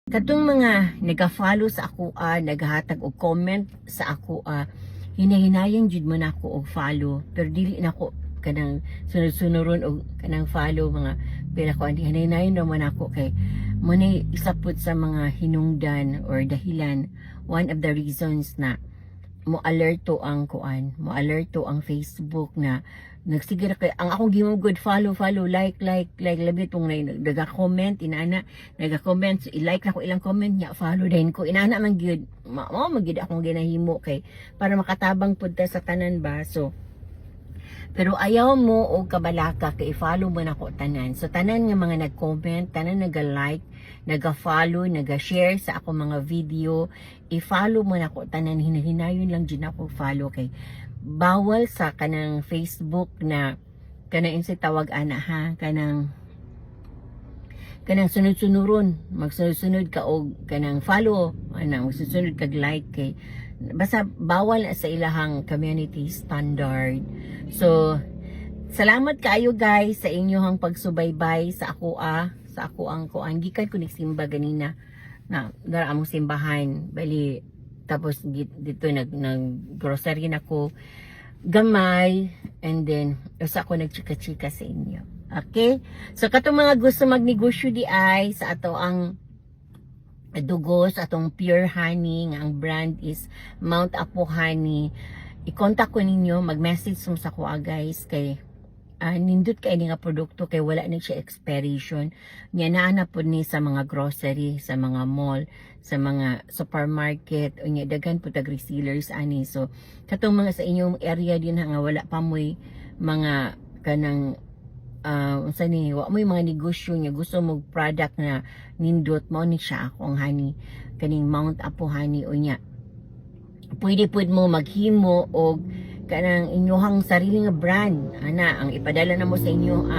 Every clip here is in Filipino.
Katong mga nag-follow sa ako naghatag og comment sa ako hinahinayang jud man ako og follow pero dili na ko kanang sunod-sunuron og kanang follow mga pila ko hinahinayang naman ako kay munay isa pud sa mga hinungdan or dahilan, one of the reasons na mo alerto ang Facebook na nagsigara kay ang akong gimugod follow like labi tong naga-comment inana naga-comment so, i-like na ko ilang comment niya follow din ko inana man gyud mao magyud akong ginahimo kay para makatabang pud ta sa tanan ba so pero ayaw mo og kabalaka kay i-follow mo nako tanan so tanan nga mga nag-comment tanan naga-like naga-follow naga-share sa ako mga video i-follow mo nako tanan hinahinayon lang jud ako follow kay bawal sa kanang Facebook na kanang insa tawag ana ha kanang sunod-sunuron magsunod-sunod ka og kanang follow ana magsunod kag like kay basta bawal sa ilahang community standard so salamat kaayo guys sa inyong pagsubaybay sa ako ang kuan gikan ko nagsimba ganina na dara among simbahan bali tapos dito nag grocery na ko gamay and then usa ko nagchika-chika sa inyo. Okay? So katong mga gusto magnegosyo di ay sa ato ang dugo sa atong pure honey nga ang brand is Mount Apo Honey. I-contact ko ninyo, mag-message mo sa ko guys kay nindot kay nga produkto kay wala na siya expiration nya naa po ni sa mga grocery sa mga mall sa mga supermarket unya daghan po tag resellers ani so katong mga sa inyong area din nga wala pa moy mga kanang unsa ni wa moy mga negosyo nya gusto mo product na nindot mo ni siya akong honey kaning Mount Apo Honey unya pwede pud mo maghimo og kanang inyong sarili nga brand ana ang ipadala na mo sa inyo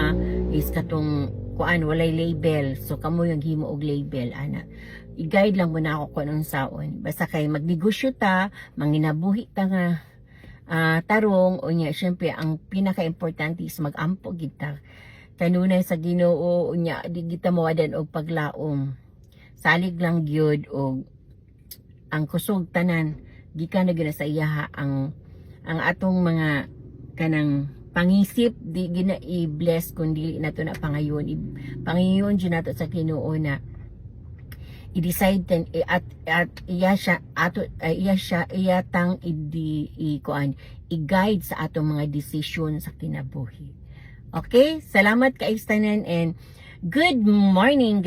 is katong kuan walay label so kamo yung himo og label ana i-guide lang mo na ako kung anong saon basta kay magnegosyo ta manginabuhi ta nga tarong unya syempre ang pinaka-importante is mag-ampo gid ta kanunay sa Ginoo unya di kita mawadan og paglaom salig lang gyud og ang kusog tanan gikan na gina sa iyaha ang atong mga kanang pangisip di gina i-bless kundi nato na pangayon pangayon jud nato sa Ginoo na i-decide ten at iya tang i-guide sa atong mga desisyon sa kinabuhi. Okay, salamat kay tanan and good morning.